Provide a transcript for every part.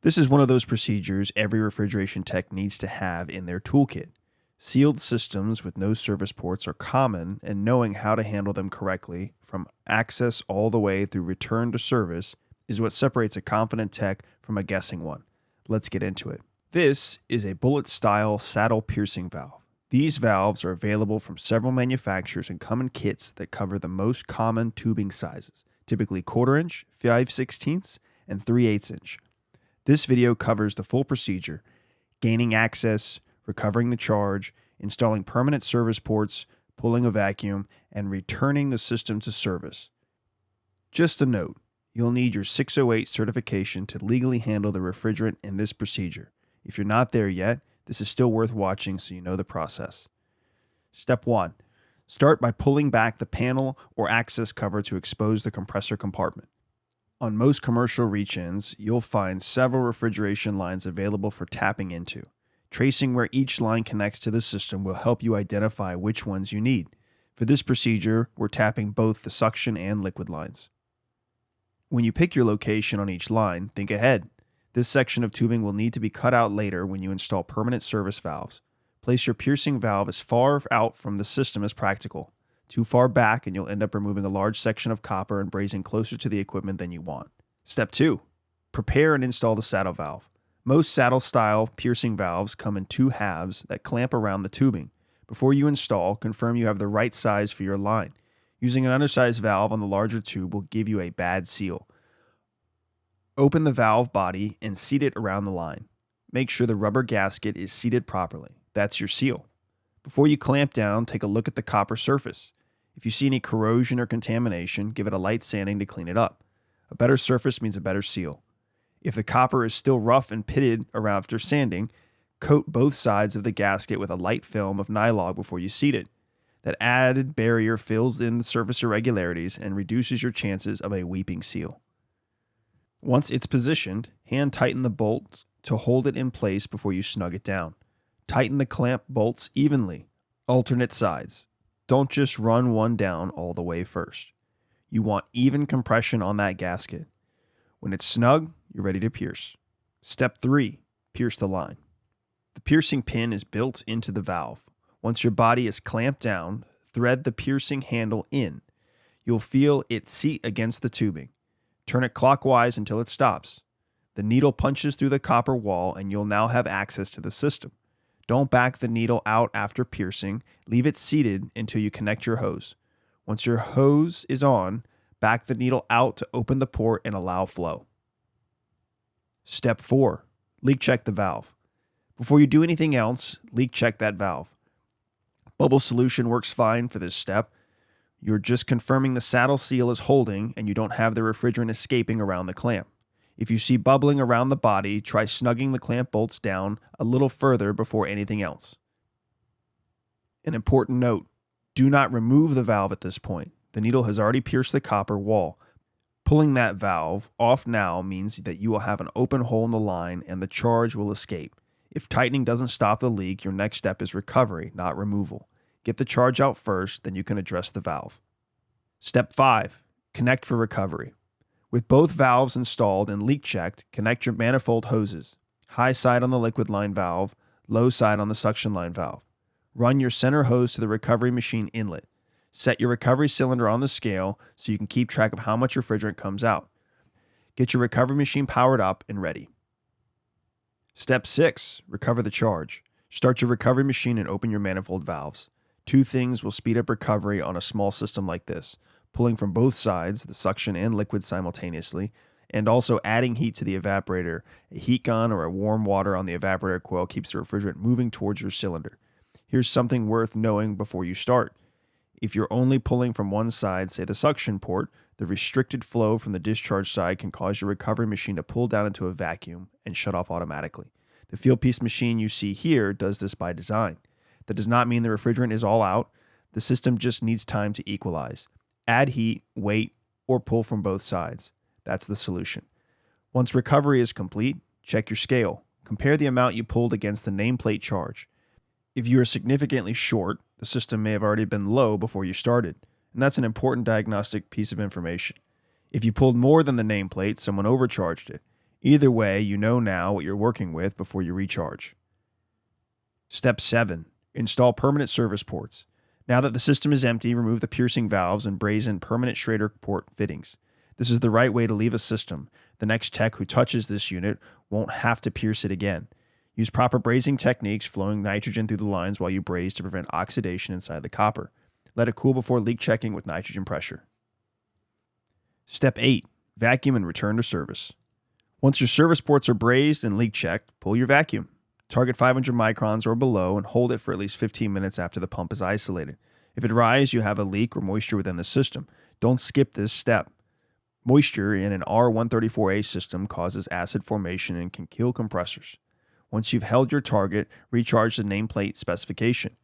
This is one of those procedures every refrigeration tech needs to have in their toolkit. Sealed systems with no service ports are common, and knowing how to handle them correctly, from access all the way through return to service, is what separates a confident tech from a guessing one. Let's get into it. This is a bullet-style saddle piercing valve. These valves are available from several manufacturers and come in kits that cover the most common tubing sizes, typically 1/4 inch, 5/16, and 3/8 inch. This video covers the full procedure: gaining access, recovering the charge, installing permanent service ports, pulling a vacuum, and returning the system to service. Just a note, you'll need your 608 certification to legally handle the refrigerant in this procedure. If you're not there yet, this is still worth watching so you know the process. Step 1. Start by pulling back the panel or access cover to expose the compressor compartment. On most commercial reach-ins, you'll find several refrigeration lines available for tapping into. Tracing where each line connects to the system will help you identify which ones you need. For this procedure, we're tapping both the suction and liquid lines. When you pick your location on each line, think ahead. This section of tubing will need to be cut out later when you install permanent service valves. Place your piercing valve as far out from the system as practical. Too far back and you'll end up removing a large section of copper and brazing closer to the equipment than you want. Step 2. Prepare and install the saddle valve. Most saddle-style piercing valves come in 2 halves that clamp around the tubing. Before you install, confirm you have the right size for your line. Using an undersized valve on the larger tube will give you a bad seal. Open the valve body and seat it around the line. Make sure the rubber gasket is seated properly. That's your seal. Before you clamp down, take a look at the copper surface. If you see any corrosion or contamination, give it a light sanding to clean it up. A better surface means a better seal. If the copper is still rough and pitted around after sanding, coat both sides of the gasket with a light film of nylon before you seat it. That added barrier fills in the surface irregularities and reduces your chances of a weeping seal. Once it's positioned, hand tighten the bolts to hold it in place before you snug it down. Tighten the clamp bolts evenly, alternate sides. Don't just run one down all the way first. You want even compression on that gasket. When it's snug, you're ready to pierce. Step 3. Pierce the line. The piercing pin is built into the valve. Once your body is clamped down, thread the piercing handle in. You'll feel it seat against the tubing. Turn it clockwise until it stops. The needle punches through the copper wall and you'll now have access to the system. Don't back the needle out after piercing. Leave it seated until you connect your hose. Once your hose is on, back the needle out to open the port and allow flow. Step 4. Leak check the valve. Before you do anything else, leak check that valve. Bubble solution works fine for this step. You're just confirming the saddle seal is holding and you don't have the refrigerant escaping around the clamp. If you see bubbling around the body, try snugging the clamp bolts down a little further before anything else. An important note: do not remove the valve at this point. The needle has already pierced the copper wall. Pulling that valve off now means that you will have an open hole in the line and the charge will escape. If tightening doesn't stop the leak, your next step is recovery, not removal. Get the charge out first, then you can address the valve. Step 5. Connect for recovery. With both valves installed and leak checked, connect your manifold hoses. High side on the liquid line valve, low side on the suction line valve. Run your center hose to the recovery machine inlet. Set your recovery cylinder on the scale so you can keep track of how much refrigerant comes out. Get your recovery machine powered up and ready. Step 6. Recover the charge. Start your recovery machine and open your manifold valves. 2 things will speed up recovery on a small system like this: pulling from both sides, the suction and liquid simultaneously, and also adding heat to the evaporator. A heat gun or a warm water on the evaporator coil keeps the refrigerant moving towards your cylinder. Here's something worth knowing before you start. If you're only pulling from one side, say the suction port, the restricted flow from the discharge side can cause your recovery machine to pull down into a vacuum and shut off automatically. The field piece machine you see here does this by design. That does not mean the refrigerant is all out. The system just needs time to equalize. Add heat, wait, or pull from both sides. That's the solution. Once recovery is complete, check your scale. Compare the amount you pulled against the nameplate charge. If you are significantly short, the system may have already been low before you started, and that's an important diagnostic piece of information. If you pulled more than the nameplate, someone overcharged it. Either way, you know now what you're working with before you recharge. Step 7. Install permanent service ports. Now that the system is empty, remove the piercing valves and brazen permanent Schrader port fittings. This is the right way to leave a system. The next tech who touches this unit won't have to pierce it again. Use proper brazing techniques, flowing nitrogen through the lines while you braze to prevent oxidation inside the copper. Let it cool before leak checking with nitrogen pressure. Step 8. Vacuum and return to service. Once your service ports are brazed and leak checked, pull your vacuum. Target 500 microns or below and hold it for at least 15 minutes after the pump is isolated. If it dries, you have a leak or moisture within the system. Don't skip this step. Moisture in an R134A system causes acid formation and can kill compressors. Once you've held your target, recharge the nameplate specification.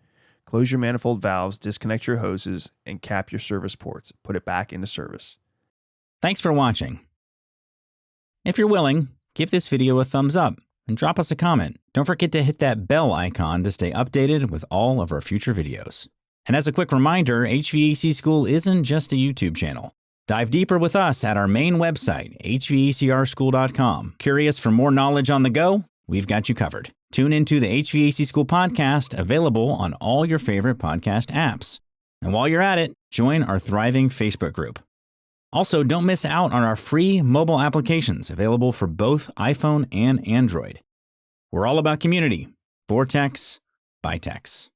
Close your manifold valves, disconnect your hoses, and cap your service ports. Put it back into service. Thanks for watching. If you're willing, give this video a thumbs up and drop us a comment. Don't forget to hit that bell icon to stay updated with all of our future videos. And as a quick reminder, HVAC School isn't just a YouTube channel. Dive deeper with us at our main website, hvacrschool.com. Curious for more knowledge on the go? We've got you covered. Tune into the HVAC School podcast, available on all your favorite podcast apps. And while you're at it, join our thriving Facebook group. Also, don't miss out on our free mobile applications available for both iPhone and Android. We're all about community. For techs, by techs.